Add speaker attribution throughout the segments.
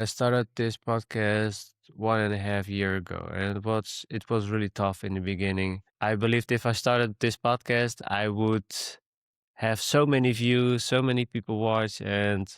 Speaker 1: I started this podcast 1.5 years ago, and it was really tough in the beginning. I believed if I started this podcast, I would have so many views, so many people watch, and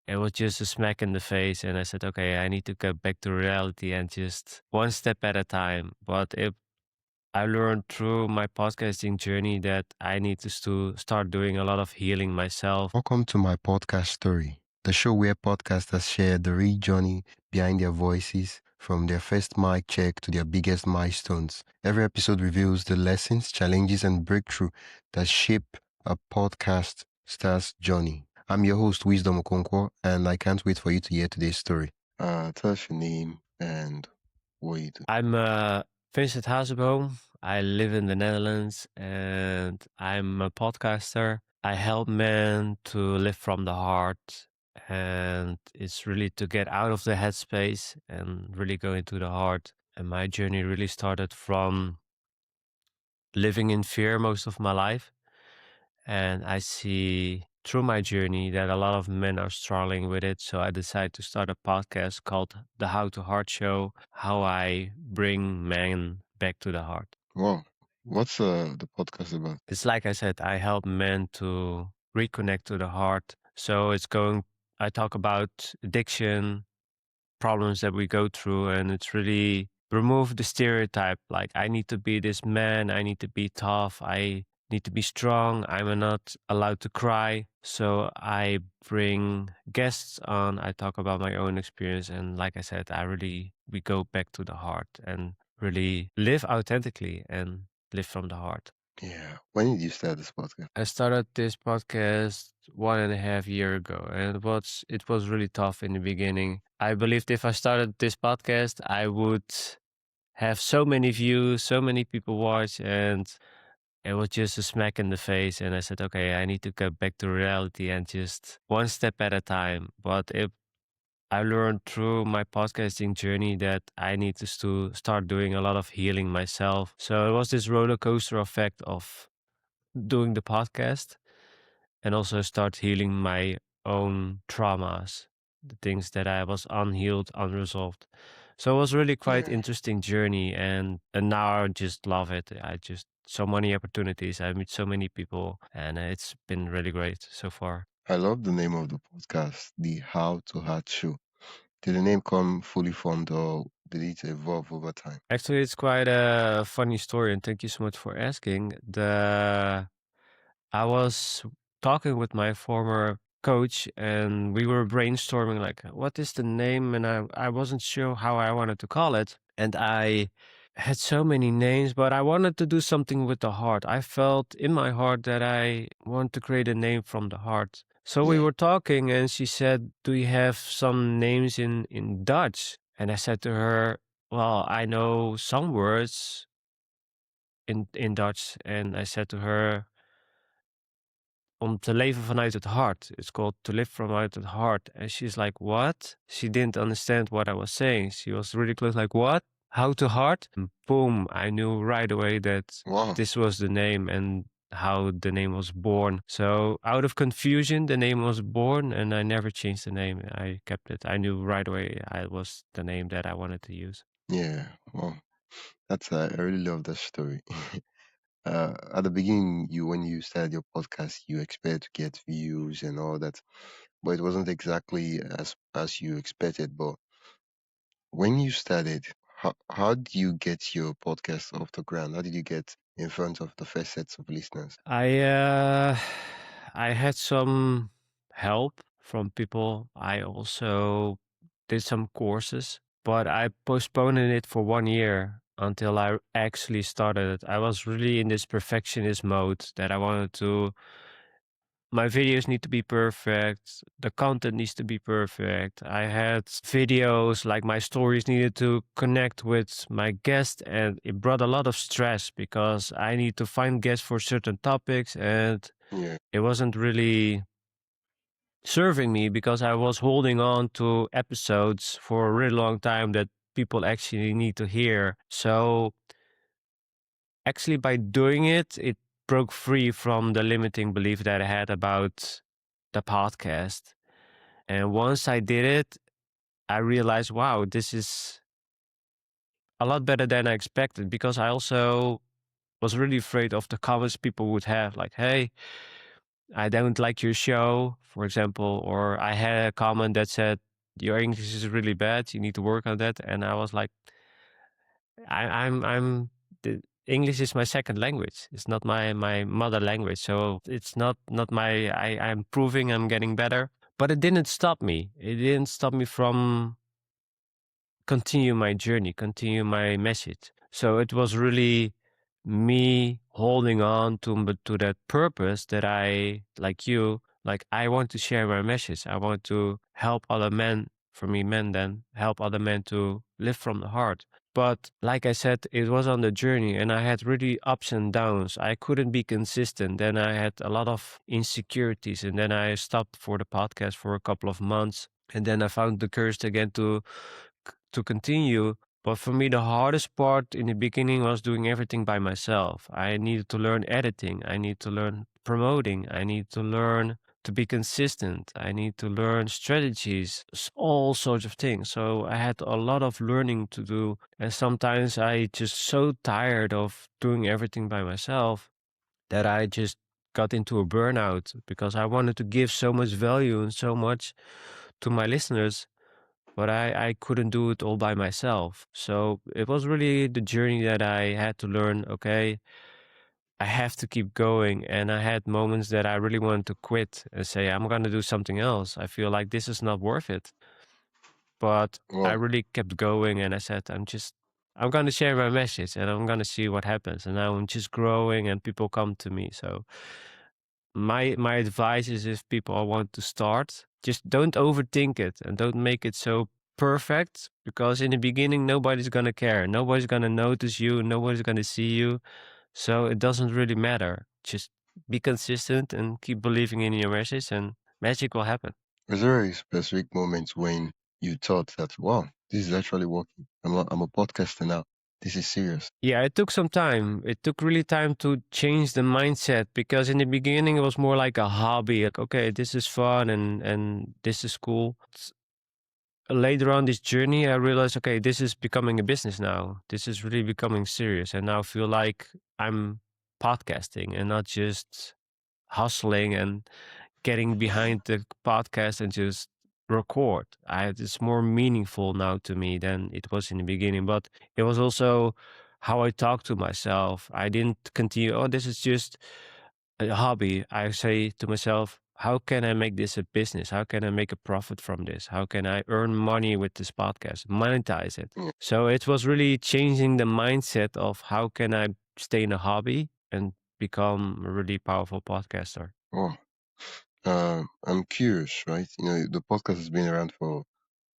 Speaker 1: it was just a smack in the face. And I said, okay, I need to get back to reality and just one step at a time. I learned through my podcasting journey that I need to start doing a lot of healing myself.
Speaker 2: Welcome to my podcast story, the show where podcasters share the real journey behind their voices, from their first mic check to their biggest milestones. Every episode reveals the lessons, challenges, and breakthrough that shape a podcast star's journey. I'm your host, Wisdom Okonkwo, and I can't wait for you to hear today's story. Tell us your name and what you do.
Speaker 1: I'm Vincent Hazenboom. I live in the Netherlands and I'm a podcaster. I help men to live from the heart, and it's really to get out of the headspace and really go into the heart. And my journey really started from living in fear most of my life. And I see through my journey that a lot of men are struggling with it. So I decided to start a podcast called The How to Heart Show, how I bring men back to the heart.
Speaker 2: Wow. What's the podcast about?
Speaker 1: It's like I said, I help men to reconnect to the heart. So I talk about addiction, problems that we go through, and it's really remove the stereotype. Like, I need to be this man, I need to be tough, I need to be strong, I'm not allowed to cry. So I bring guests on, I talk about my own experience, and like I said, we go back to the heart and really live authentically and live from the heart.
Speaker 2: Yeah. When did you start this podcast?
Speaker 1: I started this podcast 1.5 years ago, and it was really tough in the beginning. I believed if I started this podcast, I would have so many views, so many people watch, and it was just a smack in the face. And I said, okay, I need to get back to reality and just one step at a time. I learned through my podcasting journey that I need to start doing a lot of healing myself. So it was this roller coaster effect of doing the podcast and also start healing my own traumas, the things that I was unhealed, unresolved. So it was really quite
Speaker 2: Yeah.
Speaker 1: interesting journey, and now I just love it. I just so many opportunities. I meet so many people, and it's been really great so far.
Speaker 2: I love the name of the podcast, the How to Heart Show. Did the name come fully formed or did it evolve over time?
Speaker 1: Actually, it's quite a funny story, and thank you so much for asking. The I was talking with my former coach and we were brainstorming like what is the name, and I wasn't sure how I wanted to call it. And I had so many names, but I wanted to do something with the heart. I felt in my heart that I want to create a name from the heart. So we
Speaker 2: Yeah.
Speaker 1: were talking and she said, do you have some names in Dutch? And I said to her, well, I know some words in Dutch. And I said to her, om te leven vanuit het hart. It's called to live from out the heart. And she's like, what? She didn't understand what I was saying. She was really close, like, what? How to heart? And boom, I knew right away that
Speaker 2: Wow.
Speaker 1: this was the name and how the name was born. So out of confusion, the name was born and I never changed the name. I kept it. I knew right away I was the name that I wanted to use.
Speaker 2: Yeah. Wow. I really love that story. At the beginning, when you started your podcast, you expect to get views and all that, but it wasn't exactly as you expected. But when you started, how did you get your podcast off the ground? How did you get in front of the first sets of listeners?
Speaker 1: I had some help from people. I also did some courses, but I postponed it for 1 year until I actually started it. I was really in this perfectionist mode that I wanted to my videos need to be perfect. The content needs to be perfect. I had videos like my stories needed to connect with my guest, and it brought a lot of stress because I need to find guests for certain topics, and
Speaker 2: Yeah.
Speaker 1: it wasn't really serving me because I was holding on to episodes for a really long time that people actually need to hear. So actually, by doing it, it broke free from the limiting belief that I had about the podcast. And once I did it, I realized, wow, this is a lot better than I expected, because I also was really afraid of the comments people would have, like, hey, I don't like your show, for example, or I had a comment that said, your English is really bad, you need to work on that. And I was like, I'm the English is my second language. It's not my mother language. So it's not my I'm proving I'm getting better. But it didn't stop me. It didn't stop me from continue my journey, continue my message. So it was really me holding on to that purpose that I, like you, like I want to share my message. I want to help other men, for me men then, help other men to live from the heart. But like I said, it was on the journey and I had really ups and downs. I couldn't be consistent. Then I had a lot of insecurities and then I stopped for the podcast for a couple of months. And then I found the courage again to continue. But for me, the hardest part in the beginning was doing everything by myself. I needed to learn editing. I need to learn promoting. I need to learn to be consistent. I need to learn strategies, all sorts of things. So I had a lot of learning to do. And sometimes I just so tired of doing everything by myself that I just got into a burnout because I wanted to give so much value and so much to my listeners, but I couldn't do it all by myself. So it was really the journey that I had to learn, okay, I have to keep going. And I had moments that I really wanted to quit and say, I'm going to do something else. I feel like this is not worth it. But I
Speaker 2: Wow.
Speaker 1: really kept going and I said, I'm going to share my message and I'm going to see what happens. And now I'm just growing and people come to me. So my advice is, if people want to start, just don't overthink it and don't make it so perfect, because in the beginning nobody's going to care, nobody's going to notice you, nobody's going to see you, so it doesn't really matter. Just be consistent and keep believing in your message and magic will happen.
Speaker 2: Was there a specific moment when you thought that, wow, this is actually working? I'm a podcaster now. This is serious.
Speaker 1: Yeah, it took some time. It took really time to change the mindset, because in the beginning it was more like a hobby. Like, okay, this is fun and this is cool. Later on this journey, I realized, okay, this is becoming a business now. This is really becoming serious. And now I feel like I'm podcasting and not just hustling and getting behind the podcast and just record. It's more meaningful now to me than it was in the beginning. But it was also how I talk to myself. I didn't continue, oh, this is just a hobby. I say to myself, how can I make this a business? How can I make a profit from this? How can I earn money with this podcast, monetize it?
Speaker 2: Yeah.
Speaker 1: So it was really changing the mindset of how can I stay in a hobby and become a really powerful podcaster.
Speaker 2: Oh, I'm curious, right? You know, the podcast has been around for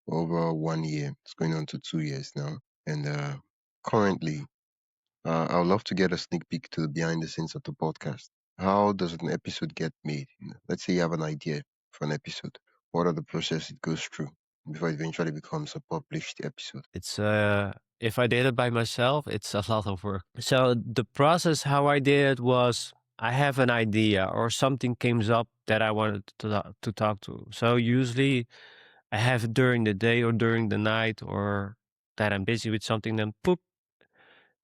Speaker 2: over 1 year. It's going on to 2 years now. And currently, I would love to get a sneak peek to the behind the scenes of the podcast. How does an episode get made? You know, let's say you have an idea for an episode. What are the process it goes through before it eventually becomes a published episode?
Speaker 1: It's if I did it by myself, it's a lot of work. So the process how I did it was, I have an idea or something comes up that I wanted to talk to. So usually I have it during the day or during the night, or that I'm busy with something, then poop,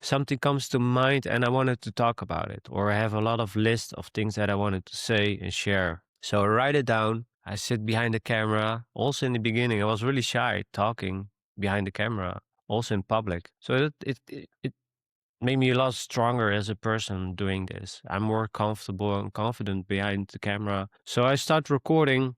Speaker 1: something comes to mind and I wanted to talk about it, or I have a lot of list of things that I wanted to say and share. So I write it down. I sit behind the camera. Also in the beginning, I was really shy talking behind the camera, also in public. So it made me a lot stronger as a person doing this. I'm more comfortable and confident behind the camera. So I start recording,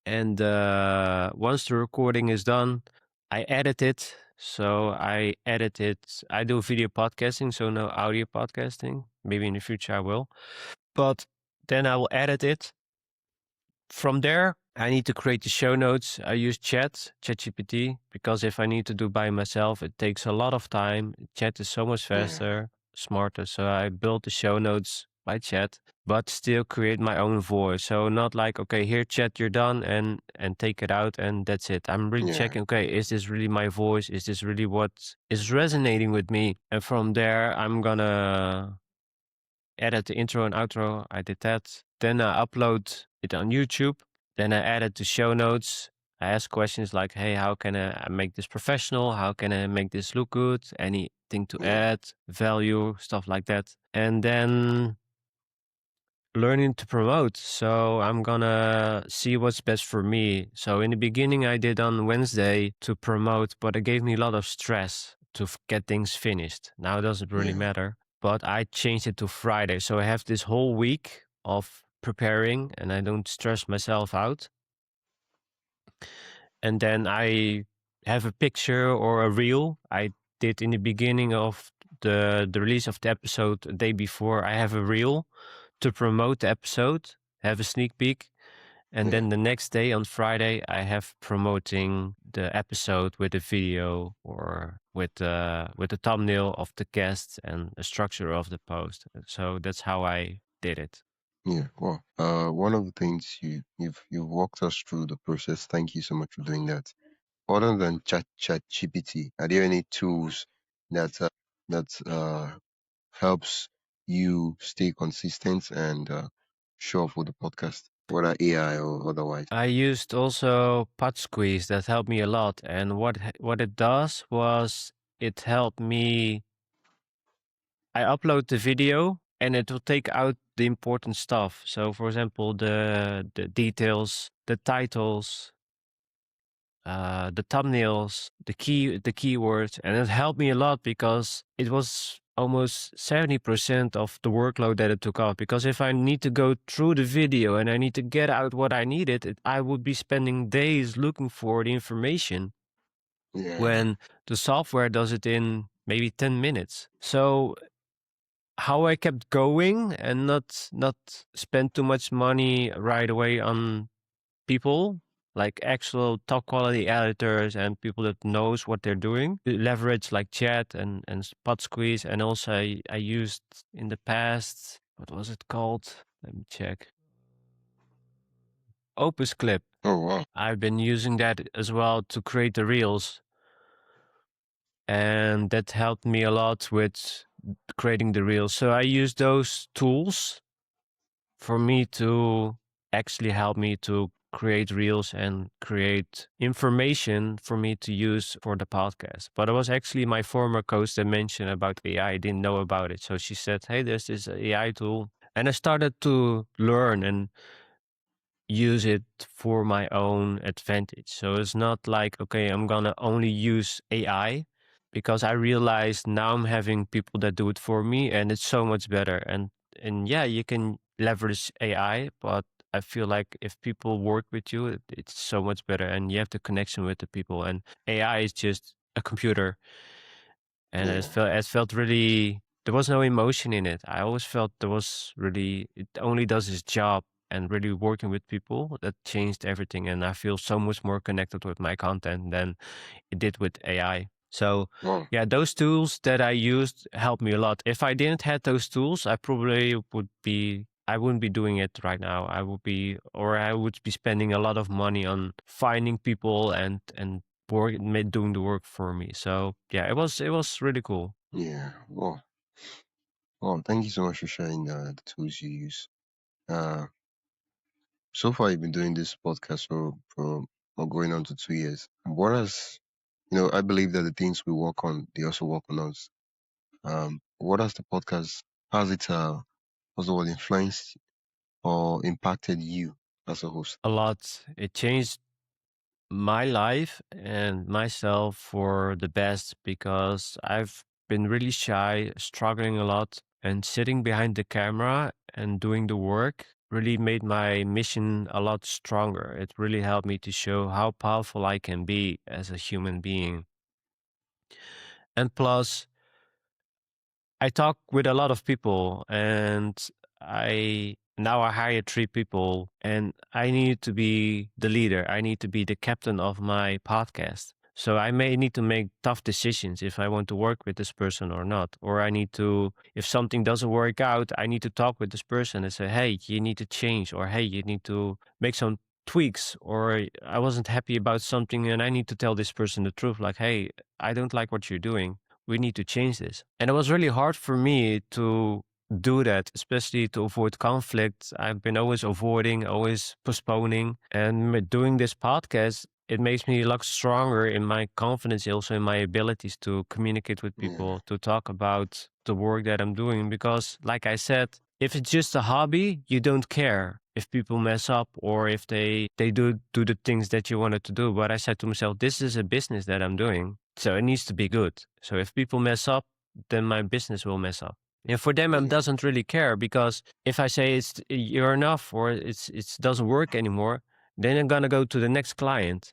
Speaker 1: and once the recording is done, I edit it. So I edit it. I do video podcasting, so no audio podcasting. Maybe in the future I will. But then I will edit it. From there, I need to create the show notes. I use ChatGPT, because if I need to do by myself, it takes a lot of time. Chat is so much
Speaker 2: Yeah,
Speaker 1: faster, smarter. So I built the show notes by chat, but still create my own voice. So not like, okay, here chat, you're done, and take it out and that's it. I'm really
Speaker 2: yeah,
Speaker 1: checking, okay, is this really my voice? Is this really what is resonating with me? And from there, I'm gonna edit the intro and outro. I did that. Then I upload it on YouTube. Then I added the show notes. I ask questions like, hey, how can I make this professional? How can I make this look good? Anything to
Speaker 2: Yeah.
Speaker 1: add, value, stuff like that. And then learning to promote. So I'm gonna see what's best for me. So in the beginning, I did on Wednesday to promote, but it gave me a lot of stress to get things finished. Now it doesn't really
Speaker 2: Yeah.
Speaker 1: matter, but I changed it to Friday. So I have this whole week of preparing and I don't stress myself out. And then I have a picture or a reel. I did in the beginning of the release of the episode the day before. I have a reel to promote the episode, have a sneak peek, and
Speaker 2: Yeah.
Speaker 1: then the next day on Friday I have promoting the episode with a video or with the thumbnail of the guest and the structure of the post. So that's how I did it.
Speaker 2: Yeah. Well, one of the things you've walked us through the process. Thank you so much for doing that. Other than Chat GPT, are there any tools that helps you stay consistent and show up with the podcast, whether AI or otherwise?
Speaker 1: I used also Pod Squeeze that helped me a lot, and what it does was it helped me. I upload the video and it will take out the important stuff. So, for example, the details, the titles, the thumbnails, the keywords, and it helped me a lot because it was almost 70% of the workload that it took off. Because if I need to go through the video and I need to get out what I needed, I would be spending days looking for the information
Speaker 2: Yeah.
Speaker 1: when the software does it in maybe 10 minutes. So how I kept going and not spend too much money right away on people, like actual top quality editors and people that knows what they're doing. Leverage like chat and spot squeeze. And also I used in the past, what was it called? Let me check. Opus Clip.
Speaker 2: Oh wow.
Speaker 1: I've been using that as well to create the reels. And that helped me a lot with creating the reels. So I use those tools for me to actually help me to create reels and create information for me to use for the podcast. But it was actually my former coach that mentioned about AI. I didn't know about it. So she said, hey, there's this AI tool. And I started to learn and use it for my own advantage. So it's not like, okay, I'm going to only use AI because I realized now I'm having people that do it for me and it's so much better. And yeah, you can leverage AI, but I feel like if people work with you, it's so much better and you have the connection with the people. And AI is just a computer and
Speaker 2: Yeah.
Speaker 1: it felt really, there was no emotion in it. I always felt there was really, it only does its job, and really working with people that changed everything. And I feel so much more connected with my content than it did with AI. So
Speaker 2: Wow.
Speaker 1: yeah, those tools that I used helped me a lot. If I didn't have those tools, I wouldn't be doing it right now. I would be spending a lot of money on finding people and doing the work for me. So yeah, it was really cool.
Speaker 2: Yeah. Wow. Wow. Thank you so much for sharing the tools you use. Uh, so far you've been doing this podcast for going on to 2 years. What has I believe that the things we work on, they also work on us. What has the podcast, has it what's the word, influenced or impacted you as a host?
Speaker 1: A lot. It changed my life and myself for the best because I've been really shy, struggling a lot, and sitting behind the camera and doing the work really made my mission a lot stronger. It really helped me to show how powerful I can be as a human being. And plus, I talk with a lot of people and I hire 3 people and I need to be the leader. I need to be the captain of my podcast. So I may need to make tough decisions if I want to work with this person or not. Or I need to, if something doesn't work out, I need to talk with this person and say, hey, you need to change, or hey, you need to make some tweaks, or I wasn't happy about something and I need to tell this person the truth, like, hey, I don't like what you're doing, we need to change this. And it was really hard for me to do that, especially to avoid conflict. I've been always avoiding, always postponing. And doing this podcast, it makes me a lot stronger in my confidence, also in my abilities to communicate with
Speaker 2: Yeah.
Speaker 1: people, to talk about the work that I'm doing. Because, like I said, if it's just a hobby, you don't care if people mess up or if they do the things that you wanted to do. But I said to myself, this is a business that I'm doing, so it needs to be good. So if people mess up, then my business will mess up. And for them, I
Speaker 2: Yeah.
Speaker 1: doesn't really care, because if I say it's you're enough or it doesn't work anymore, then I'm gonna go to the next client.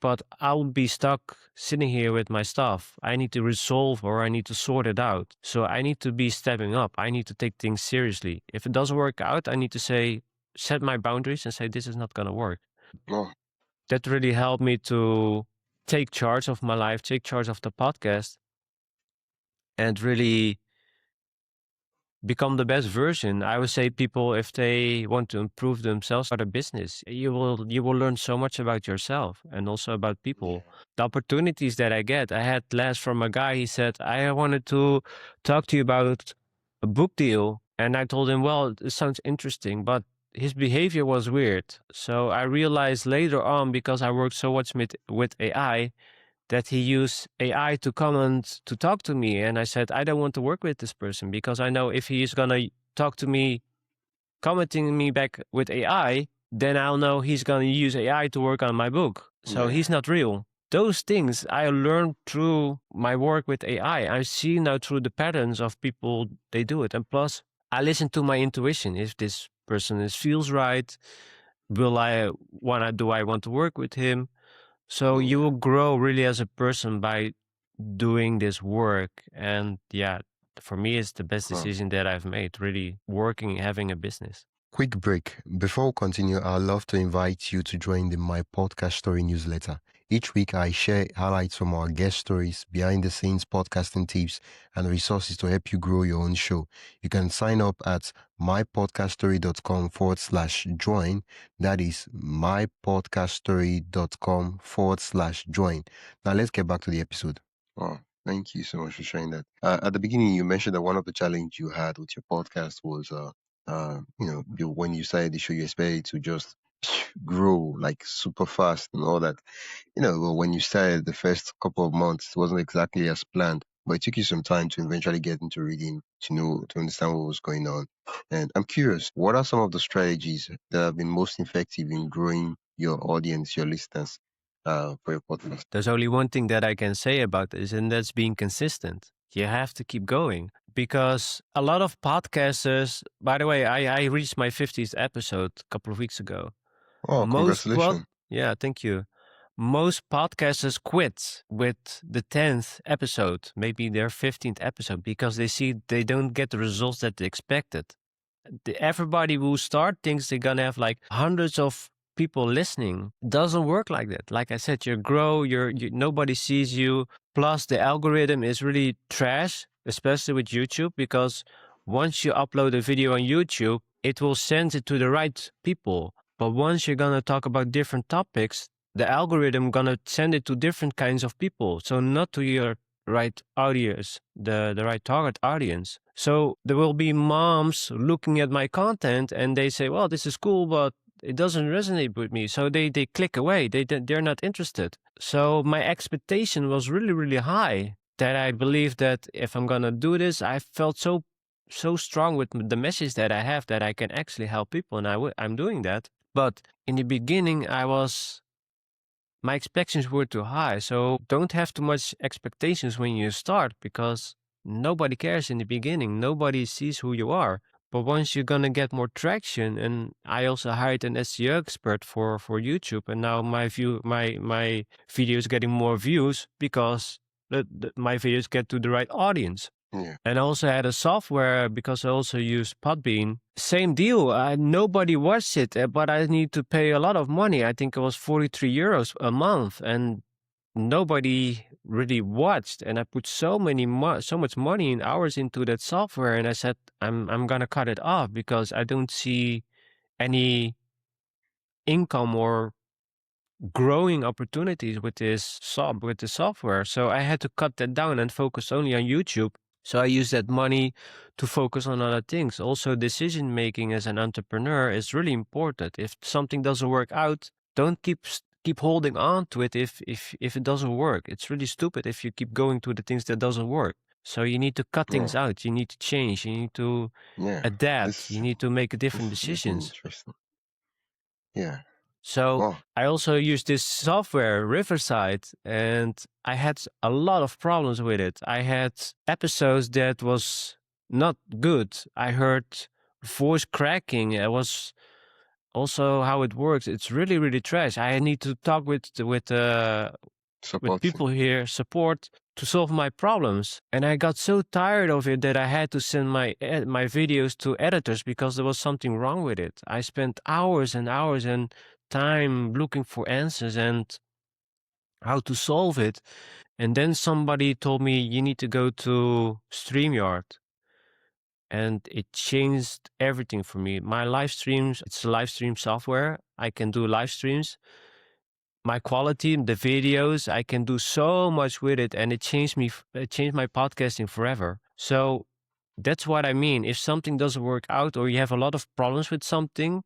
Speaker 1: But I'll be stuck sitting here with my stuff. I need to resolve or I need to sort it out. So I need to be stepping up. I need to take things seriously. If it doesn't work out, I need to set my boundaries and say, this is not gonna work.
Speaker 2: Oh,
Speaker 1: That really helped me to take charge of my life, take charge of the podcast, and really become the best version. I would say people, if they want to improve themselves or their business, you will learn so much about yourself and also about
Speaker 2: yeah.
Speaker 1: people. The opportunities that I had last from a guy. He said, I wanted to talk to you about a book deal. And I told him, well, it sounds interesting, but his behavior was weird. So I realized later on, because I worked so much with AI, that he used AI to come and to talk to me. And I said, I don't want to work with this person, because I know if he is going to talk to me, commenting me back with AI, then I'll know he's going to use AI to work on my book. So
Speaker 2: Yeah.
Speaker 1: he's not real. Those things I learned through my work with AI. I see now through the patterns of people, they do it. And plus, I listen to my intuition. If this person feels right, do I want to work with him? So you
Speaker 2: Yeah.
Speaker 1: will grow really as a person by doing this work. And yeah, for me, it's the best
Speaker 2: Huh.
Speaker 1: decision that I've made, really working, having a business.
Speaker 2: Quick break. Before we continue, I'd love to invite you to join the My Podcast Story newsletter. Each week, I share highlights from our guest stories, behind the scenes podcasting tips, and resources to help you grow your own show. You can sign up at mypodcaststory.com/join. That is mypodcaststory.com/join. Now, let's get back to the episode. Oh, thank you so much for sharing that. At the beginning, you mentioned that one of the challenges you had with your podcast was when you started the show, you expected it to just grow like super fast and all that. But when you started the first couple of months, it wasn't exactly as planned. But it took you some time to eventually get into reading, to understand what was going on. And I'm curious, what are some of the strategies that have been most effective in growing your audience, your listeners, for your podcast?
Speaker 1: There's only one thing that I can say about this, and that's being consistent. You have to keep going, because a lot of podcasters, by the way, I reached my 50th episode a couple of weeks ago.
Speaker 2: Oh, congratulations.
Speaker 1: Yeah, thank you. Most podcasters quit with the 10th episode, maybe their 15th episode, because they see they don't get the results that they expected. Everybody who start thinks they're gonna have like hundreds of people listening. Doesn't work like that. Like I said, you grow, nobody sees you. Plus, the algorithm is really trash, especially with YouTube, because once you upload a video on YouTube, it will send it to the right people. But once you're gonna talk about different topics, the algorithm gonna send it to different kinds of people. So not to your right audience, the right target audience. So there will be moms looking at my content and they say, well, this is cool, but it doesn't resonate with me. So they click away. They're not interested. So my expectation was really, really high, that I believe that if I'm going to do this, I felt so strong with the message that I have, that I can actually help people. And I'm doing that. But in the beginning, my expectations were too high. So don't have too much expectations when you start, because nobody cares in the beginning. Nobody sees who you are. But once you're gonna get more traction, and I also hired an SEO expert for YouTube, and now my videos getting more views, because my videos get to the right audience.
Speaker 2: Yeah.
Speaker 1: And I also had a software, because I also use Podbean. Same deal. Nobody watched it, but I need to pay a lot of money. I think it was 43 euros a month, and nobody really watched. And I put so much money and hours into that software, and I said I'm gonna cut it off, because I don't see any income or growing opportunities with this software. So I had to cut that down and focus only on YouTube. So I use that money to focus on other things. Also, decision making as an entrepreneur is really important. If something doesn't work out, don't keep holding on to it if it doesn't work. It's really stupid if you keep going to the things that doesn't work. So you need to cut things
Speaker 2: Well,
Speaker 1: out. You need to change. You need to
Speaker 2: yeah.
Speaker 1: adapt.
Speaker 2: This
Speaker 1: You need to make different
Speaker 2: this is getting
Speaker 1: decisions.
Speaker 2: interesting. Yeah.
Speaker 1: So
Speaker 2: Well,
Speaker 1: I also use this software, Riverside, and I had a lot of problems with it. I had episodes that was not good. I heard voice cracking. It was also how it works. It's really, really trash. I need to talk with
Speaker 2: supporting.
Speaker 1: people here, support to solve my problems. And I got so tired of it that I had to send my videos to editors because there was something wrong with it. I spent hours and hours and time looking for answers and how to solve it. And then somebody told me you need to go to StreamYard. And it changed everything for me. My live streams, it's a live stream software. I can do live streams. My quality, the videos, I can do so much with it, and it changed me. It changed my podcasting forever. So that's what I mean. If something doesn't work out, or you have a lot of problems with something,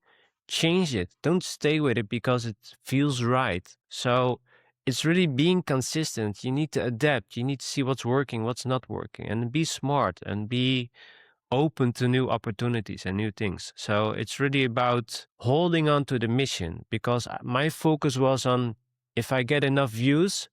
Speaker 1: change it. Don't stay with it because it feels right. So it's really being consistent. You need to adapt. You need to see what's working, what's not working, and be smart and be open to new opportunities and new things. So it's really about holding on to the mission, because my focus was on, if I get enough views,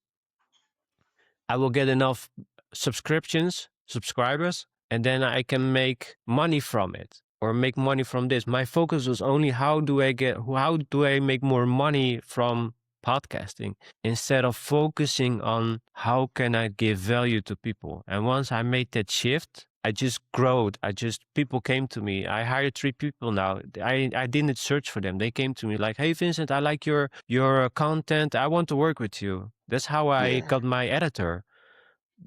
Speaker 1: I will get enough subscribers, and then I can make money from it or make money from this. My focus was only how do I make more money from podcasting, instead of focusing on how can I give value to people. And once I made that shift, I just growed. People came to me. I hired 3 people now. I didn't search for them. They came to me like, "Hey Vincent, I like your content. I want to work with you." That's how I
Speaker 2: Yeah.
Speaker 1: got my editor.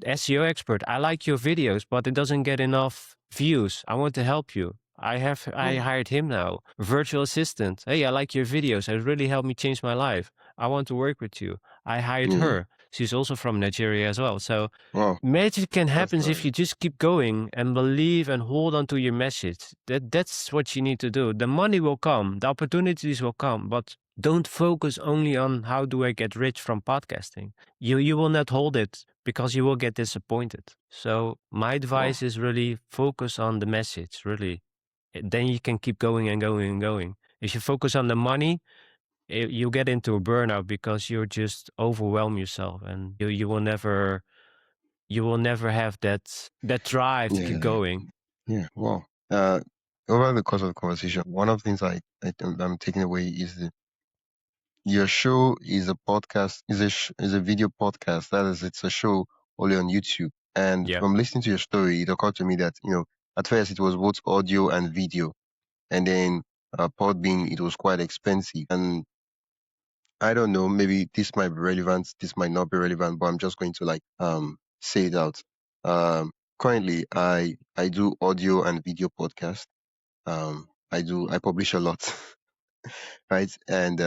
Speaker 1: SEO expert, I like your videos, but it doesn't get enough views. I want to help you. I
Speaker 2: Mm,
Speaker 1: hired him now. Virtual assistant. Hey, I like your videos. It really helped me change my life. I want to work with you. I hired
Speaker 2: yeah.
Speaker 1: her. She's also from Nigeria as well. So
Speaker 2: Well,
Speaker 1: magic can
Speaker 2: that's
Speaker 1: happen if
Speaker 2: nice.
Speaker 1: you just keep going and believe and hold on to your message. That's what you need to do. The money will come, the opportunities will come, but don't focus only on how do I get rich from podcasting. You will not hold it because you will get disappointed. So my
Speaker 2: Well,
Speaker 1: advice is really focus on the message, really. Then you can keep going and going and going. If you focus on the money, you get into a burnout because you just overwhelm yourself, and you will never have that drive to keep
Speaker 2: yeah.
Speaker 1: going.
Speaker 2: Yeah. Well, over the course of the conversation, one of the things I'm taking away is your show is a podcast, is a video podcast. That is, it's a show only on YouTube. And
Speaker 1: Yeah.
Speaker 2: from listening to your story, it occurred to me that, at first it was both audio and video. And then, Podbean, it was quite expensive. And I don't know, maybe this might be relevant, this might not be relevant, but I'm just going to say it out. Currently I do audio and video podcast. I publish a lot. Right? And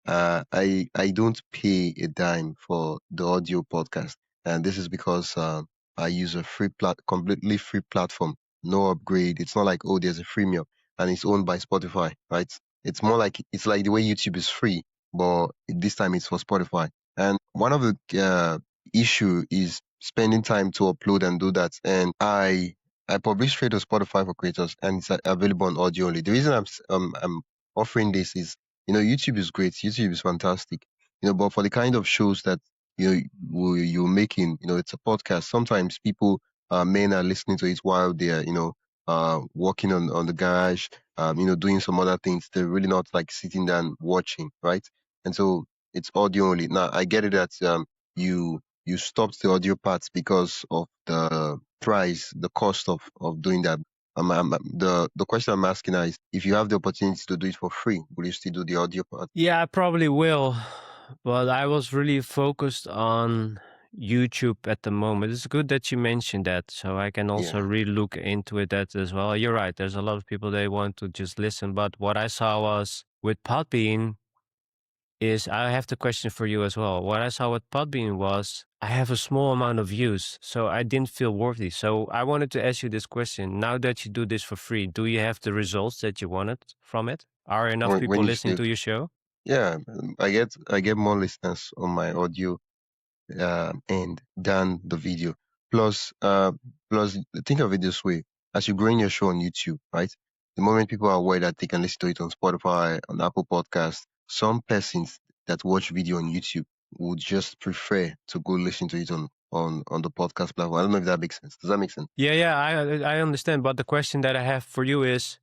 Speaker 2: I don't pay a dime for the audio podcast, and this is because I use a completely free platform, no upgrade. It's not like, oh, there's a freemium and it's owned by Spotify, right? It's more like, it's like the way YouTube is free, but this time it's for Spotify. And one of the issue is spending time to upload and do that, and I publish straight to Spotify for creators, and it's available on audio only. The reason I'm offering this is, YouTube is great, YouTube is fantastic, but for the kind of shows that you're making, it's a podcast. Sometimes people, men are listening to it while they're, working on the garage, doing some other things. They're really not like sitting down watching, right? And so it's audio only. Now I get it that you stopped the audio parts because of the price, the cost of doing that. The question I'm asking now is, if you have the opportunity to do it for free, will you still do the audio part?
Speaker 1: Yeah, I probably will, but I was really focused on YouTube at the moment. It's good that you mentioned that, so I can also
Speaker 2: Yeah.
Speaker 1: really look into it that as well. You're right. There's a lot of people, they want to just listen, but what I saw was with Podbean is, I have the question for you as well. What I saw with Podbean was I have a small amount of views, so I didn't feel worthy. So I wanted to ask you this question. Now that you do this for free, do you have the results that you wanted from it? Are enough
Speaker 2: When
Speaker 1: people
Speaker 2: you
Speaker 1: listening
Speaker 2: say
Speaker 1: to your show?
Speaker 2: Yeah, I get more listeners on my audio end than the video. Plus, plus think of it this way: as you grow in your show on YouTube, right? The moment people are aware that they can listen to it on Spotify, on Apple Podcasts, some persons that watch video on YouTube would just prefer to go listen to it on the podcast platform. I don't know if that makes sense. Does that make sense?
Speaker 1: Yeah, I understand. But the question that I have for you is,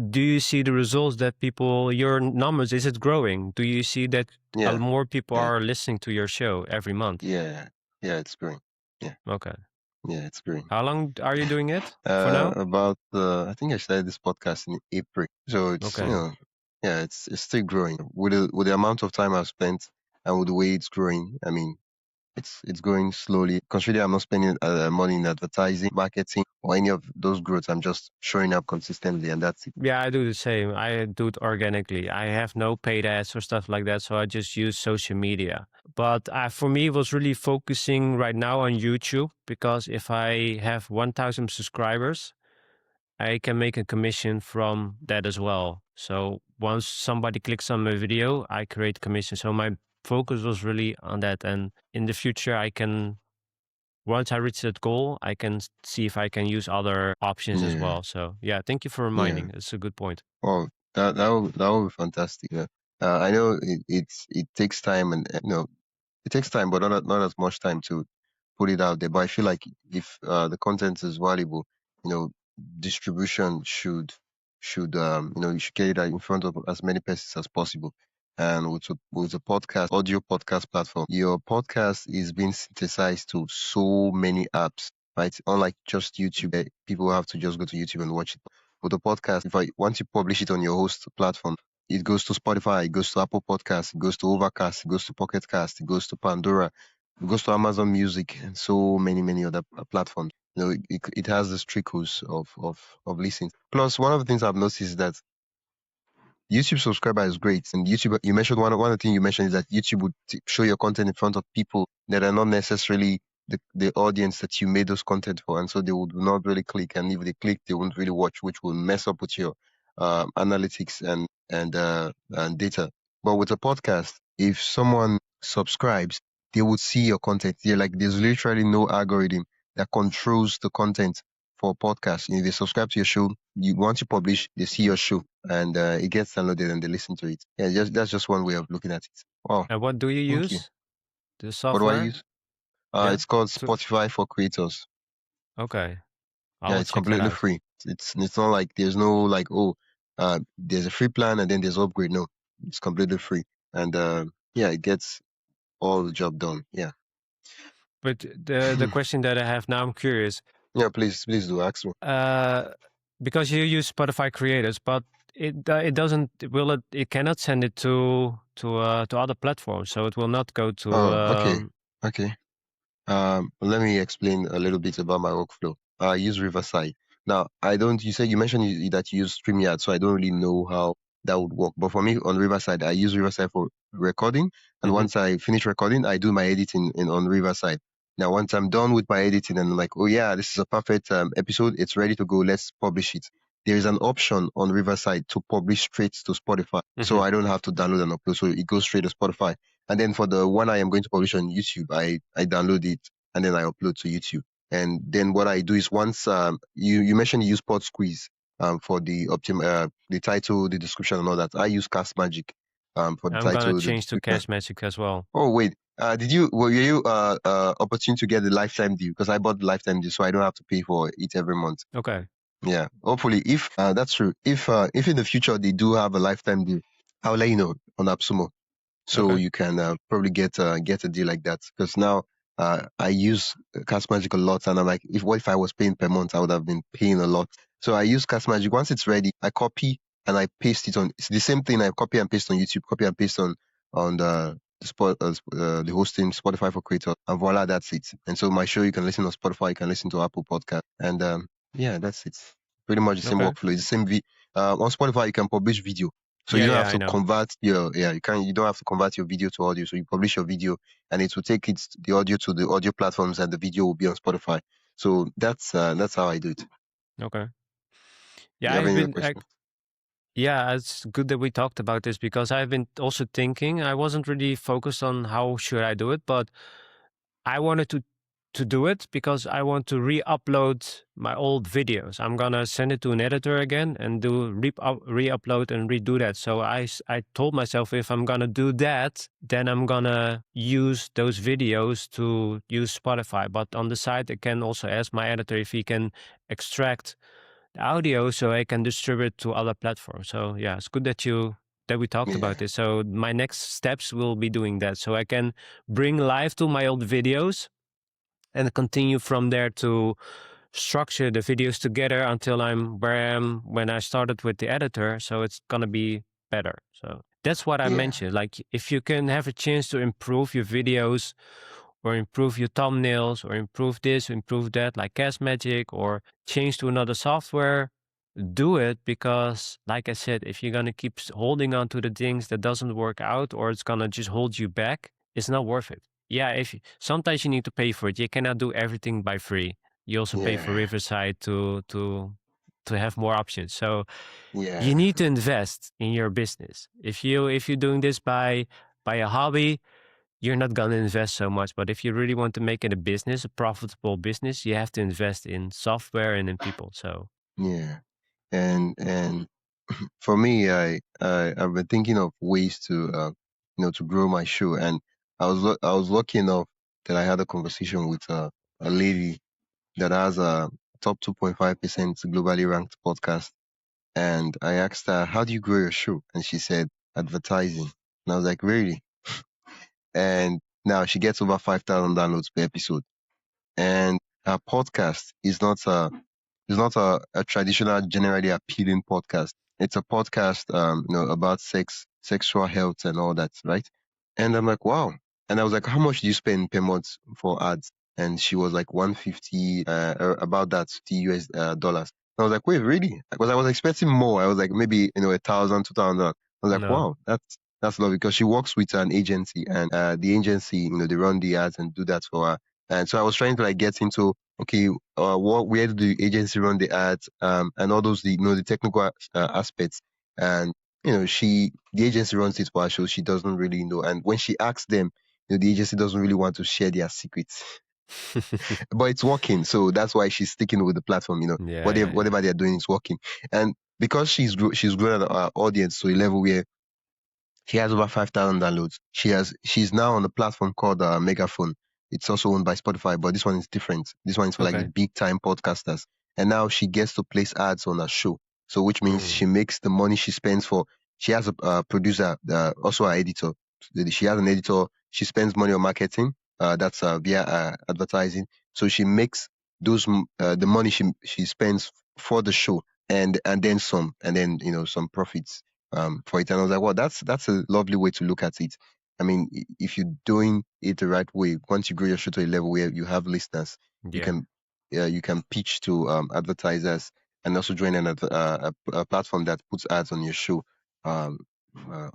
Speaker 1: do you see the results that people, your numbers, is it growing? Do you see that
Speaker 2: Yeah,
Speaker 1: more people
Speaker 2: yeah,
Speaker 1: are listening to your show every month?
Speaker 2: yeah, yeah. It's growing. Yeah,
Speaker 1: Okay.
Speaker 2: yeah, it's growing.
Speaker 1: How long are you doing it for now?
Speaker 2: About I think I started this podcast in April, so it's
Speaker 1: Okay.
Speaker 2: yeah, it's still growing with the amount of time I've spent and with the way it's growing. I mean, it's growing slowly. Considering I'm not spending money in advertising, marketing, or any of those growths. I'm just showing up consistently, and that's it.
Speaker 1: Yeah, I do the same. I do it organically. I have no paid ads or stuff like that, so I just use social media. But for me, it was really focusing right now on YouTube because if I have 1,000 subscribers, I can make a commission from that as well. So once somebody clicks on my video, I create commission. So my focus was really on that. And in the future, I can, once I reach that goal, I can see if I can use other options as
Speaker 2: Yeah,
Speaker 1: well. So yeah, thank you for
Speaker 2: yeah.
Speaker 1: reminding. It's a good point.
Speaker 2: Oh, that would be fantastic. Yeah. I know it takes time, and it takes time, but not as much time to put it out there. But I feel like if the content is valuable, you know, distribution should you should get it out in front of as many persons as possible. And with a podcast, audio podcast platform, your podcast is being synthesized to so many apps, right? Unlike just YouTube, people have to just go to YouTube and watch it. With a podcast, if I once you publish it on your host platform, it goes to Spotify, it goes to Apple Podcasts, it goes to Overcast, it goes to Pocket Cast, it goes to Pandora, it goes to Amazon Music and so many other platforms. It has this trickles of listens. Plus, one of the things I've noticed is that YouTube subscriber is great, and YouTube. You mentioned one of the things you mentioned is that YouTube would show your content in front of people that are not necessarily the audience that you made those content for, and so they would not really click, and if they click, they won't really watch, which will mess up with your analytics and data. But with a podcast, if someone subscribes, they would see your content. There's literally no algorithm that controls the content for podcast. If they subscribe to your show, once you publish, they see your show and it gets downloaded and they listen to it. Yeah, that's just one way of looking at it. Wow,
Speaker 1: And what do you
Speaker 2: thank you.
Speaker 1: use? The
Speaker 2: What do I
Speaker 1: software?
Speaker 2: use?
Speaker 1: Yeah.
Speaker 2: It's called
Speaker 1: To,
Speaker 2: Spotify for Creators.
Speaker 1: okay. I
Speaker 2: Yeah,
Speaker 1: will
Speaker 2: it's
Speaker 1: check that
Speaker 2: completely
Speaker 1: out.
Speaker 2: free. It's not like there's no like there's a free plan and then there's upgrade. No, it's completely free and yeah, it gets all the job done. Yeah.
Speaker 1: But the question that I have now, I'm curious.
Speaker 2: Yeah, please do ask me.
Speaker 1: Uh, because you use Spotify creators, but it doesn't it cannot send it to other platforms, so it will not go to
Speaker 2: Oh, okay. Let me explain a little bit about my workflow. I use Riverside. Now, I don't, you mentioned that you use StreamYard, so I don't really know how that would work. But for me on Riverside, I use Riverside for recording. And
Speaker 1: Mhm.
Speaker 2: once I finish recording, I do my editing on Riverside. Now, once I'm done with my editing and I'm like, oh yeah, this is a perfect episode, it's ready to go, let's publish it. There is an option on Riverside to publish straight to Spotify. So
Speaker 1: Mhm.
Speaker 2: I don't have to download and upload. So it goes straight to Spotify. And then for the one I am going to publish on YouTube, I download it and then I upload to YouTube. And then what I do is once you mentioned you use Pod Squeeze for the title, the description and all that. I use Cast Magic for the
Speaker 1: I'm gonna
Speaker 2: title, the
Speaker 1: change to
Speaker 2: description.
Speaker 1: Cash Magic as well.
Speaker 2: Oh wait, were you opportune to get the lifetime deal? Because I bought the lifetime deal, so I don't have to pay for it every month.
Speaker 1: Okay.
Speaker 2: Yeah, hopefully, if that's true, if in the future they do have a lifetime deal, I'll let you know on AppSumo so
Speaker 1: Okay.
Speaker 2: you can probably get a deal like that. Because now I use Magic a lot, and I'm like, if what if I was paying per month, I would have been paying a lot. So I use Magic. Once it's ready, I copy and I paste it on. It's the same thing. I copy and paste on YouTube, copy and paste on the hosting Spotify for creators, and voila, that's it. And so my show you can listen on Spotify, you can listen to Apple Podcast, and yeah, that's it. Pretty much the same
Speaker 1: Okay.
Speaker 2: workflow. It's the same. On Spotify, you can publish video. So you
Speaker 1: Yeah,
Speaker 2: don't
Speaker 1: yeah,
Speaker 2: have
Speaker 1: I
Speaker 2: to
Speaker 1: know.
Speaker 2: convert you don't have to convert your video to audio. So you publish your video and it will take the audio to the audio platforms and the video will be on Spotify. So that's how I do it.
Speaker 1: Okay.
Speaker 2: Do
Speaker 1: Yeah,
Speaker 2: you have
Speaker 1: I've
Speaker 2: any other
Speaker 1: been
Speaker 2: question?
Speaker 1: Yeah, it's good that we talked about this because I've been also thinking. I wasn't really focused on how should I do it, but I wanted to do it because I want to re-upload my old videos. I'm gonna send it to an editor again and do re-upload and redo that. So I told myself if I'm gonna do that, then I'm gonna use those videos to use Spotify. But on the side, I can also ask my editor if he can extract the audio so I can distribute to other platforms. So yeah, it's good that we talked about
Speaker 2: Yeah,
Speaker 1: this. So my next steps will be doing that. So I can bring live to my old videos and continue from there to structure the videos together until I'm where I am when I started with the editor. So it's gonna be better. So that's what I
Speaker 2: yeah,
Speaker 1: mentioned. Like if you can have a chance to improve your videos or improve your thumbnails or improve this, improve that, like Cast Magic or change to another software, do it because like I said, if you're gonna keep holding on to the things that doesn't work out or it's gonna just hold you back, it's not worth it. Yeah, if sometimes you need to pay for it. You cannot do everything by free. You also pay for
Speaker 2: yeah,
Speaker 1: Riverside to have more options. So you
Speaker 2: yeah,
Speaker 1: need to invest in your business. If you're doing this by a hobby, you're not gonna invest so much. But if you really want to make it a business, a profitable business, you have to invest in software and in people. So
Speaker 2: yeah. And for me, I've been thinking of ways to to grow my show, and I was lucky enough that I had a conversation with a lady that has a top 2.5% globally ranked podcast, and I asked her, "How do you grow your show?" And she said, "Advertising." And I was like, "Really?" And now she gets over 5,000 downloads per episode, and her podcast is not a traditional, generally appealing podcast. It's a podcast, about sex, sexual health, and all that, right? And I'm like, wow. And I was like, how much do you spend per month for ads? And she was like 150, about that, 50 US dollars. I was like, wait, really? Because I was expecting more. I was like, maybe, 1,000, 2,000. I was like,
Speaker 1: no.
Speaker 2: wow, that's lovely because she works with an agency, and the agency, they run the ads and do that for her. And so I was trying to like get into, okay, where do the agency run the ads, and all those, the technical aspects. And the agency runs it for her, so she doesn't really know. And when she asks them, the agency doesn't really want to share their secrets, but it's working. So that's why she's sticking with the platform.
Speaker 1: Yeah,
Speaker 2: Whatever
Speaker 1: yeah, yeah.
Speaker 2: they're doing is working. And because she's grown our audience to a level where she has over 5,000 downloads. She's now on a platform called Megaphone. It's also owned by Spotify, but this one is different. This one is for like the
Speaker 1: Okay.
Speaker 2: big time podcasters. And now she gets to place ads on her show. So which means
Speaker 1: Mm.
Speaker 2: she makes the money she spends for. She has a producer, also an editor. She has an editor. She spends money on marketing. That's via advertising. So she makes the money she spends for the show, and then some, and then some profits for it. And I was like, well, that's a lovely way to look at it. I mean, if you're doing it the right way, once you grow your show to a level where you have listeners, you
Speaker 1: Yeah.
Speaker 2: can you can pitch to advertisers, and also join a platform that puts ads on your show, um, uh,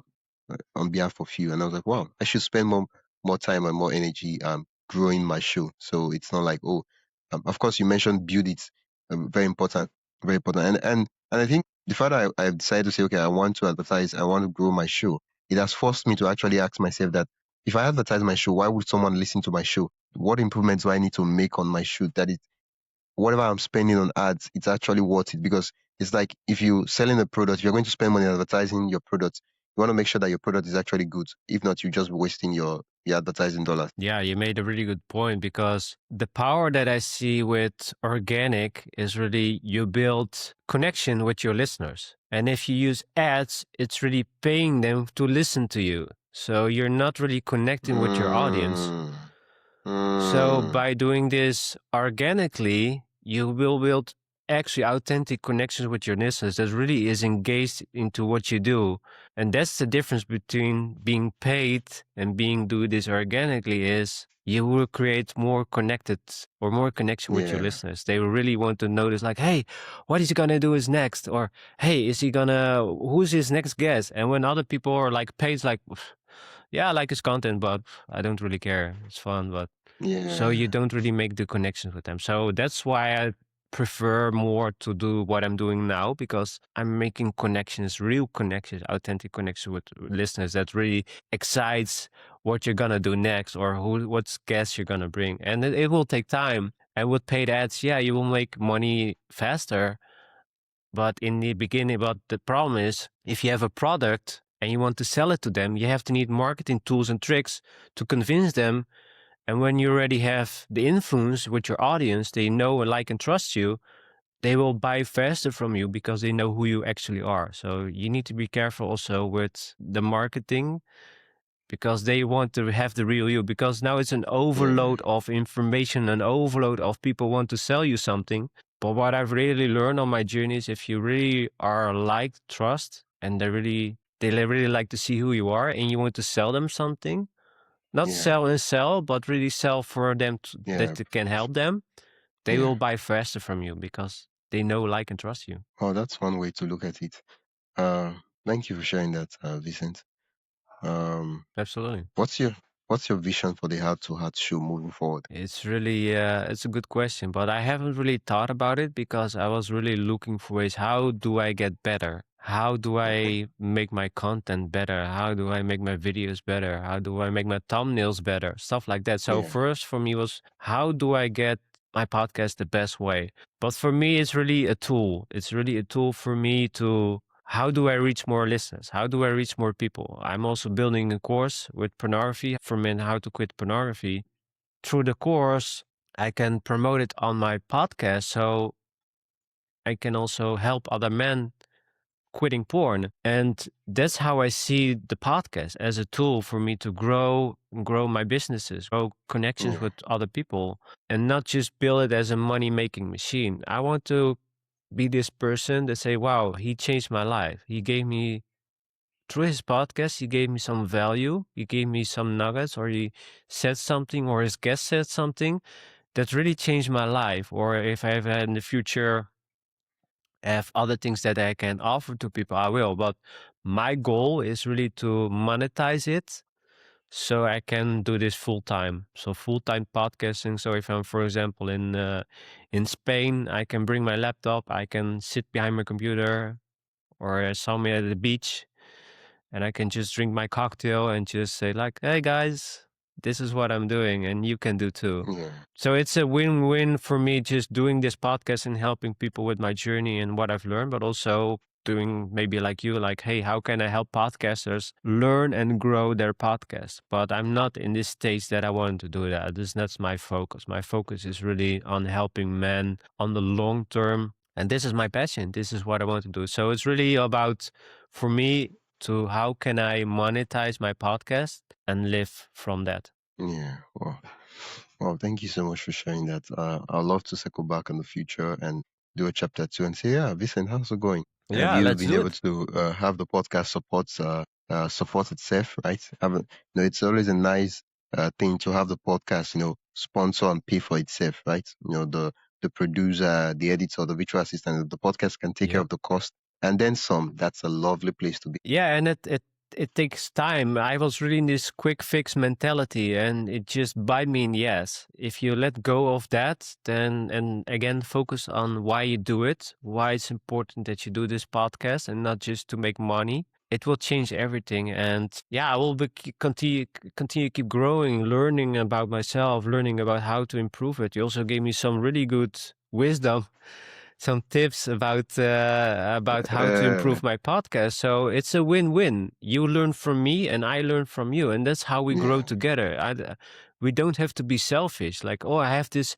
Speaker 2: on behalf of you. And I was like, wow, I should spend more time and more energy growing my show. So it's not like, oh, of course you mentioned build it, very important, very important. And I think the fact that I've decided to say, okay, I want to advertise, I want to grow my show, it has forced me to actually ask myself that if I advertise my show, why would someone listen to my show? What improvements do I need to make on my show that it whatever I'm spending on ads, it's actually worth it? Because it's like if you're selling a product, if you're going to spend money on advertising your product, you want to make sure that your product is actually good. If not, you just be wasting your advertising dollars.
Speaker 1: Yeah, you made a really good point because the power that I see with organic is really you build connection with your listeners. And if you use ads, it's really paying them to listen to you. So you're not really connecting with your audience.
Speaker 2: Mm,
Speaker 1: So
Speaker 2: mm,
Speaker 1: by doing this organically, you will build actually authentic connections with your listeners that really is engaged into what you do. And that's the difference between being paid and being do this organically is you will create more connected or more connection with your
Speaker 2: yeah,
Speaker 1: listeners. They will really want to notice like, hey, what is he gonna do is next? Or hey, is he gonna who's his next guest? And when other people are like paid like yeah, I like his content, but I don't really care. It's fun, but so you
Speaker 2: yeah,
Speaker 1: don't really make the connections with them. So that's why I prefer more to do what I'm doing now because I'm making connections, real connections, authentic connections with listeners that really excites what you're gonna do next or what guests you're gonna bring. And it will take time. And with paid ads, yeah, you will make money faster. But in the beginning, but the problem is if you have a product and you want to sell it to them, you have to need marketing tools and tricks to convince them. And when you already have the influence with your audience, they know and like and trust you, they will buy faster from you because they know who you actually are. So you need to be careful also with the marketing because they want to have the real you, because now it's an
Speaker 2: Yeah.
Speaker 1: overload of information, an overload of people want to sell you something. But what I've really learned on my journey is if you really are liked, trust, and they really like to see who you are and you want to sell them something, not
Speaker 2: Yeah.
Speaker 1: sell and sell, but really sell for them
Speaker 2: Yeah.
Speaker 1: that can help them, they
Speaker 2: Yeah.
Speaker 1: will buy faster from you because they know, like, and trust you.
Speaker 2: Oh, that's one way to look at it. Uh, Thank you for sharing that, Vincent. Um,
Speaker 1: Absolutely.
Speaker 2: what's your what's your vision for the Heart to Heart show moving forward?
Speaker 1: It's really, it's a good question, but I haven't really thought about it because I was really looking for ways. How do I get better? How do
Speaker 2: Okay.
Speaker 1: I make my content better? How do I make my videos better? How do I make my thumbnails better? Stuff like that. So
Speaker 2: Yeah.
Speaker 1: first for me was how do I get my podcast the best way? But for me, it's really a tool. It's really a tool for me to how do I reach more listeners? How do I reach more people? I'm also building a course with pornography for men, how to quit pornography. Through the course, I can promote it on my podcast so I can also help other men quitting porn. And that's how I see the podcast as a tool for me to grow my businesses, grow connections
Speaker 2: Yeah.
Speaker 1: with other people, and not just build it as a money making machine. I want to be this person that say, wow, he changed my life. He gave me through his podcast, he gave me some value. He gave me some nuggets, or he said something, or his guest said something that really changed my life. Or if I ever had in the future have other things that I can offer to people, I will. But my goal is really to monetize it so I can do this full time. So full time podcasting. So if I'm, for example, in Spain, I can bring my laptop, I can sit behind my computer, or somewhere at the beach, and I can just drink my cocktail and just say like, "Hey guys, this is what I'm doing, and you can do too."
Speaker 2: Yeah.
Speaker 1: So it's a win-win for me just doing this podcast and helping people with my journey and what I've learned, but also doing maybe like you, like, hey, how can I help podcasters learn and grow their podcast? But I'm not in this stage that I want to do that. This that's my focus. My focus is really on helping men on the long term. And this is my passion. This is what I want to do. So it's really about, for me, to how can I monetize my podcast and live from that.
Speaker 2: Yeah. Well, thank you so much for sharing that. I'd love to circle back in the future and do a chapter two and say, yeah, Vincent, how's it going? Have
Speaker 1: Yeah,
Speaker 2: you
Speaker 1: let's
Speaker 2: been
Speaker 1: do
Speaker 2: able
Speaker 1: it.
Speaker 2: to have the podcast support itself, right? Haven't, it's always a nice thing to have the podcast, sponsor and pay for itself, right? The producer, the editor, the virtual assistant, the podcast can take care
Speaker 1: Yep.
Speaker 2: of the cost and then some. That's a lovely place to be.
Speaker 1: Yeah, and it takes time. I was really in this quick fix mentality, and it just bite me in the ass. If you let go of that, then and again focus on why you do it, why it's important that you do this podcast, and not just to make money. It will change everything, and yeah, I will continue keep growing, learning about myself, learning about how to improve it. You also gave me some really good wisdom, some tips about how to
Speaker 2: Uh,
Speaker 1: improve my podcast. So it's a win-win. You learn from me and I learn from you, and that's how we grow
Speaker 2: yeah,
Speaker 1: together. We don't have to be selfish. Like, oh, I have this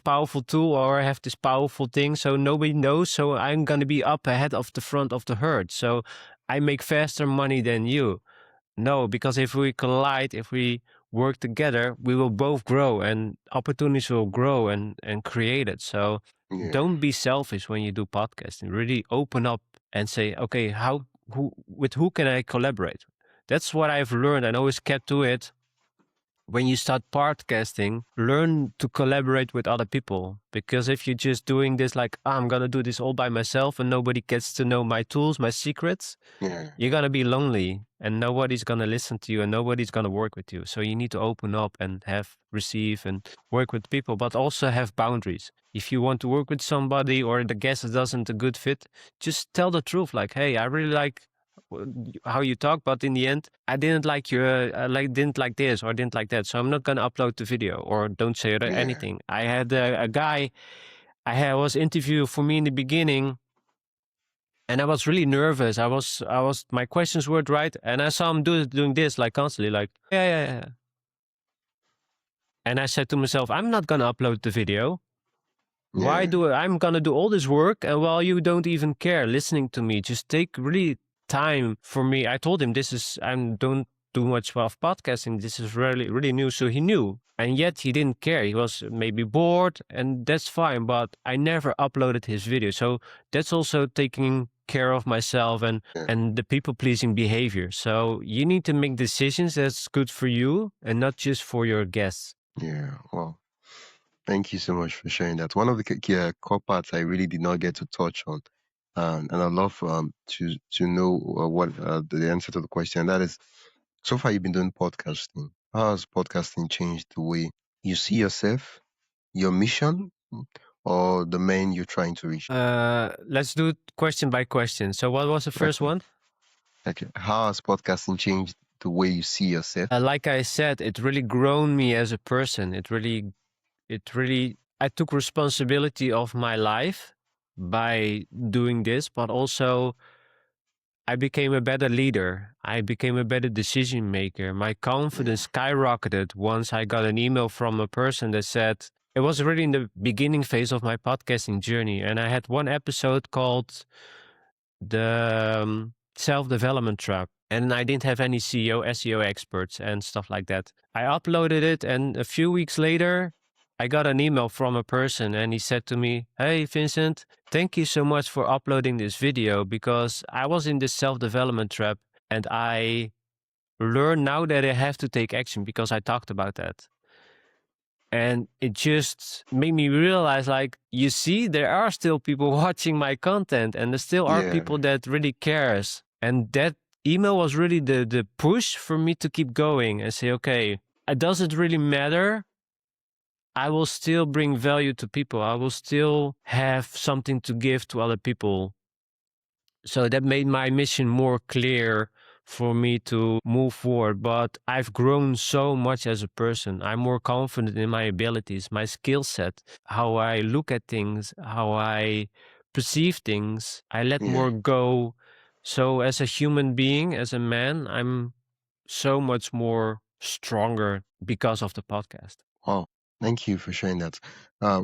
Speaker 1: powerful tool, or I have this powerful thing, so nobody knows. So I'm gonna be up ahead of the front of the herd. So I make faster money than you. No, because if we collide, if we work together, we will both grow and opportunities will grow and create it. So
Speaker 2: yeah,
Speaker 1: don't be selfish when you do podcasting. Really open up and say, okay, who can I collaborate? That's what I've learned and always kept to it. when you start podcasting, learn to collaborate with other people. Because if you're just doing this like, I'm going to do this all by myself and nobody gets to know my tools, my secrets, you're going to be lonely and nobody's going to listen to you and nobody's going to work with you. So you need to open up and receive and work with people, but also have boundaries. If you want to work with somebody or the guest doesn't a good fit, just tell the truth. Like, hey, I really like how you talk, but in the end, I didn't like your, didn't like this or didn't like that. So I'm not going to upload the video, or don't say anything. I had a guy, was interviewed for me in the beginning, and I was really nervous. My questions weren't right. And I saw him doing this like constantly, like, yeah. And I said to myself, I'm not going to upload the video. Why I'm going to do all this work and while you don't even care listening to me, just take really time for me. I told him I don't do much of podcasting. This is really, really new. So he knew. And yet he didn't care. He was maybe bored, and that's fine. But I never uploaded his video. So that's also taking care of myself and the people-pleasing behavior. So you need to make decisions that's good for you and not just for your guests.
Speaker 2: Yeah, well, thank you so much for sharing that. One of the core parts I really did not get to touch on, and I'd love to know what the answer to the question. That is, so far you've been doing podcasting. How has podcasting changed the way you see yourself, your mission, or the man you're trying to reach?
Speaker 1: Let's do it question by question. So what was the first one?
Speaker 2: Okay. How has podcasting changed the way you see yourself?
Speaker 1: Like I said, it really grown me as a person. I took responsibility of my life by doing this, but also I became a better leader. I became a better decision maker. My confidence skyrocketed once I got an email from a person that said, it was really in the beginning phase of my podcasting journey. And I had one episode called the self-development trap. And I didn't have any SEO experts and stuff like that. I uploaded it, and a few weeks later, I got an email from a person, and he said to me, "Hey, Vincent, thank you so much for uploading this video, because I was in this self-development trap, and I learned now that I have to take action because I talked about that." And it just made me realize, like, you see, there are still people watching my content, and there still are people that really cares. And that email was really the push for me to keep going and say, okay, it doesn't really matter. I will still bring value to people. I will still have something to give to other people. So that made my mission more clear for me to move forward. But I've grown so much as a person. I'm more confident in my abilities, my skill set, how I look at things, how I perceive things. I let more go. So as a human being, as a man, I'm so much more stronger because of the podcast.
Speaker 2: Wow, thank you for sharing that. I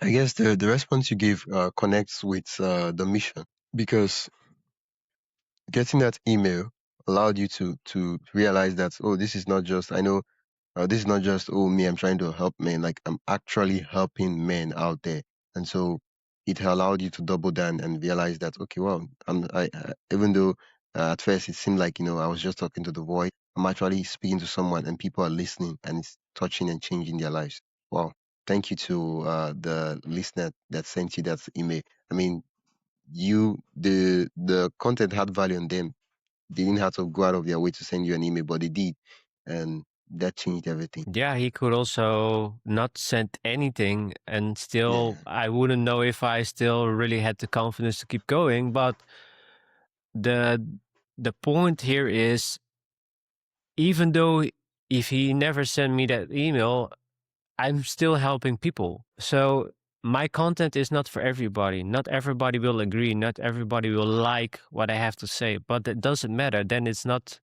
Speaker 2: guess the response you gave connects with the mission, because getting that email allowed you to realize that, oh, this is not just, this is not just, oh, me, I'm trying to help men. Like, I'm actually helping men out there. And so it allowed you to double down and realize that, okay, well, even though at first it seemed like, I was just talking to the voice, I'm actually speaking to someone and people are listening and it's touching and changing their lives. Wow. Thank you to the listener that sent you that email. I mean, the content had value on them. They didn't have to go out of their way to send you an email, but they did. And that changed everything.
Speaker 1: Yeah, he could also not send anything, and still, I wouldn't know if I still really had the confidence to keep going. But the point here is, even though if he never sent me that email, I'm still helping people. So my content is not for everybody. Not everybody will agree. Not everybody will like what I have to say, but it doesn't matter. Then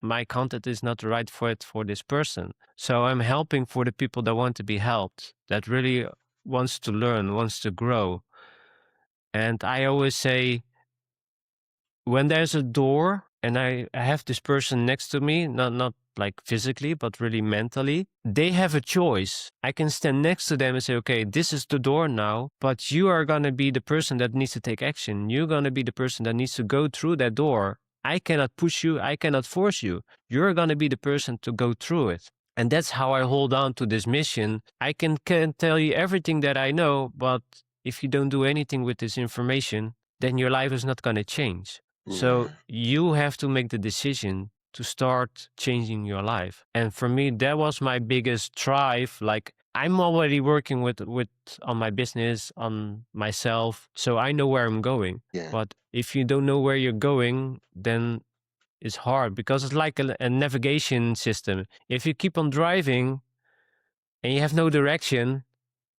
Speaker 1: my content is not right for this person. So I'm helping for the people that want to be helped, that really wants to learn, wants to grow. And I always say, when there's a door and I have this person next to me, not like physically, but really mentally, they have a choice. I can stand next to them and say, okay, this is the door now, but you are going to be the person that needs to take action. You're going to be the person that needs to go through that door. I cannot push you. I cannot force you. You're going to be the person to go through it. And that's how I hold on to this mission. I can tell you everything that I know, but if you don't do anything with this information, then your life is not going to change. So
Speaker 2: Yeah.
Speaker 1: you have to make the decision to start changing your life. And for me, that was my biggest drive. Like, I'm already working with on my business, on myself, so I know where I'm going.
Speaker 2: Yeah.
Speaker 1: But if you don't know where you're going, then it's hard because it's like a navigation system. If you keep on driving and you have no direction,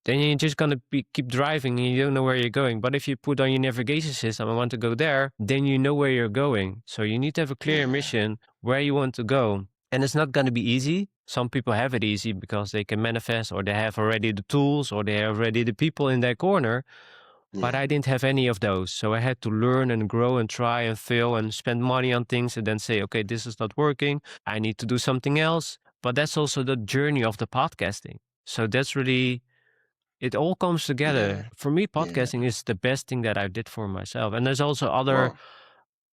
Speaker 1: then you're just gonna keep driving and you don't know where you're going. But if you put on your navigation system, I want to go there, then you know where you're going. So you need to have a clear
Speaker 2: Yeah.
Speaker 1: mission where you want to go. And it's not gonna be easy. Some people have it easy because they can manifest, or they have already the tools, or they have already the people in their corner. But
Speaker 2: Yeah.
Speaker 1: I didn't have any of those. So I had to learn and grow and try and fail and spend money on things and then say, okay, this is not working. I need to do something else. But that's also the journey of the podcasting. So that's really, it all comes
Speaker 2: Yeah.
Speaker 1: together. For me,
Speaker 2: Yeah.
Speaker 1: podcasting is the best thing that I did for myself. And there's also other
Speaker 2: Wow.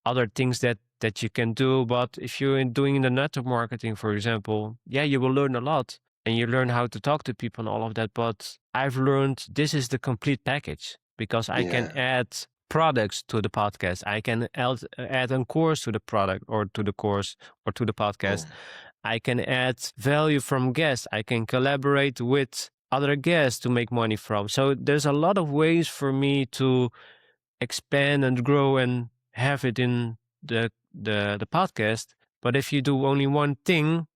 Speaker 1: other things that you can do. But if you're doing the network marketing, for example, yeah, you will learn a lot and you learn how to talk to people and all of that. But I've learned this is the complete package because I can
Speaker 2: Yeah.
Speaker 1: add products to the podcast. I can add a course to the product or to the course or to the podcast.
Speaker 2: Yeah.
Speaker 1: I can add value from guests. I can collaborate with other guests to make money from. So there's a lot of ways for me to expand and grow and have it in the podcast. But if you do only one thing,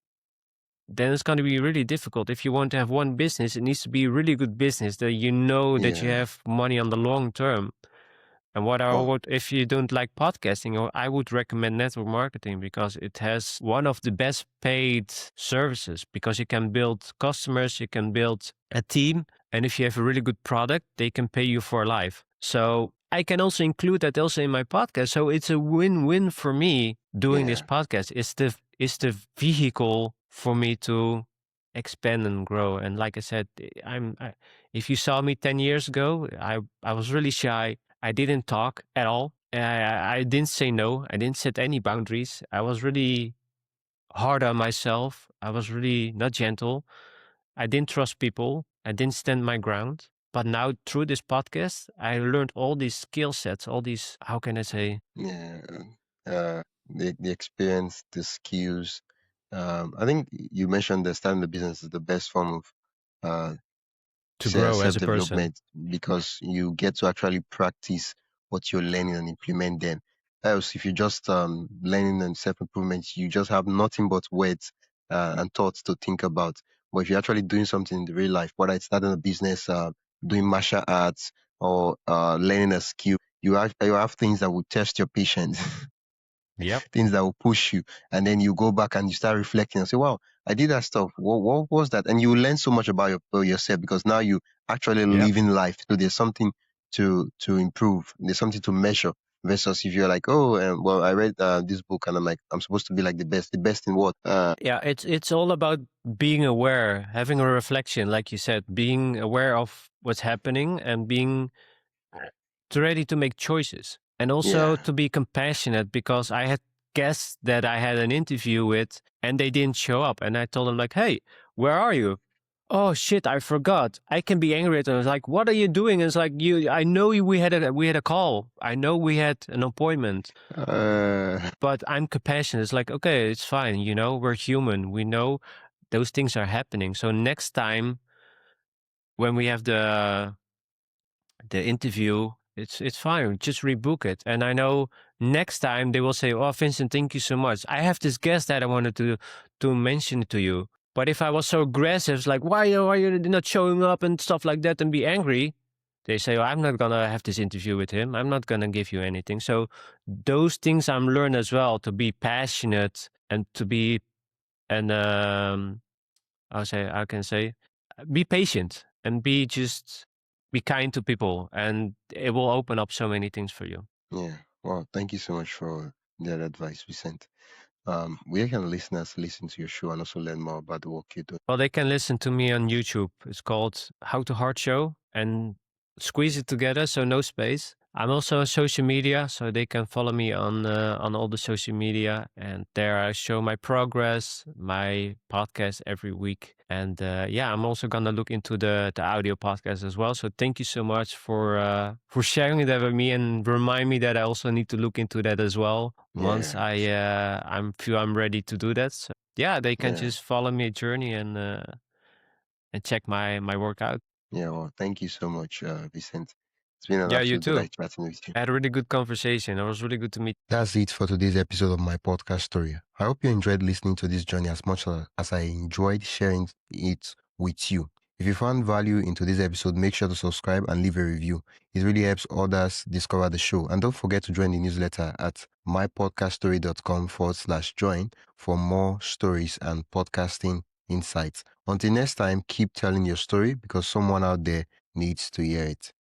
Speaker 1: then it's going to be really difficult. If you want to have one business, it needs to be a really good business that you know that you
Speaker 2: Yeah.
Speaker 1: have money on the long term. And what I
Speaker 2: Wow.
Speaker 1: would, if you don't like podcasting, or I would recommend network marketing because it has one of the best paid services because you can build customers, you can build a team, and if you have a really good product, they can pay you for life. So I can also include that also in my podcast. So it's a win-win for me doing this
Speaker 2: Yeah.
Speaker 1: podcast. It's the vehicle for me to expand and grow. And like I said, if you saw me 10 years ago, I was really shy. I didn't talk at all. I didn't say no. I didn't set any boundaries. I was really hard on myself. I was really not gentle. I didn't trust people. I didn't stand my ground. But now through this podcast, I learned all these skill sets, all these, how can I say,
Speaker 2: Yeah. The experience, the skills. I think you mentioned that starting the business is the best form of uh,
Speaker 1: to grow as
Speaker 2: self
Speaker 1: a person.
Speaker 2: development because you get to actually practice what you're learning and implement them. Else, if you just learning and self improvement, you just have nothing but words and thoughts to think about. But if you're actually doing something in the real life, whether it's starting a business, doing martial arts, or learning a skill, you have things that will test your patience.
Speaker 1: Yep.
Speaker 2: Things that will push you. And then you go back and you start reflecting and say, wow, I did that stuff. What was that? And you learn so much about yourself because now you actually
Speaker 1: Yep.
Speaker 2: living life. So there's something to improve. There's something to measure versus if you're like, oh, well, I read this book and I'm like, I'm supposed to be like the best in what?
Speaker 1: Yeah, it's all about being aware, having a reflection, like you said, being aware of what's happening and being ready to make choices. And also
Speaker 2: Yeah.
Speaker 1: to be compassionate because I had guests that I had an interview with and they didn't show up. And I told them like, hey, where are you? Oh shit, I forgot. I can be angry at them. It's like, what are you doing? It's like I know we had a call. I know we had an appointment,
Speaker 2: Uh,
Speaker 1: but I'm compassionate. It's like, okay, it's fine. We're human. We know those things are happening. So next time when we have the interview, it's fine. Just rebook it. And I know next time they will say, "Oh, Vincent, thank you so much. I have this guest that I wanted to mention to you." But if I was so aggressive, it's like, why are you not showing up and stuff like that, and be angry? They say, oh, I'm not gonna have this interview with him. I'm not gonna give you anything. So those things I'm learned as well to be passionate and to be and I can say, be patient and be kind to people, and it will open up so many things for you.
Speaker 2: yeah. Wow. Thank you so much for that advice, Vicent. Where can listeners listen to your show and also learn more about the work you're doing?
Speaker 1: Well, they can listen to me on YouTube. It's called How to Heart Show, and squeeze it together, so no space. I'm also on social media, so they can follow me on all the social media, and there I show my progress, my podcast every week, and yeah, I'm also gonna look into the audio podcast as well. So thank you so much for sharing that with me and remind me that I also need to look into that as well once
Speaker 2: Yeah,
Speaker 1: I'm ready to do that. So yeah, they can
Speaker 2: yeah,
Speaker 1: just follow me a journey and check my workout.
Speaker 2: yeah. Well, thank you so much, Vicent. It's been an
Speaker 1: Yeah, you
Speaker 2: absolute
Speaker 1: too.
Speaker 2: delight chatting with you.
Speaker 1: I had a really good conversation. It was really good to meet.
Speaker 2: That's it for today's episode of my podcast story. I hope you enjoyed listening to this journey as much as I enjoyed sharing it with you. If you found value in today's episode, make sure to subscribe and leave a review. It really helps others discover the show. And don't forget to join the newsletter at mypodcaststory.com/join for more stories and podcasting insights. Until next time, keep telling your story because someone out there needs to hear it.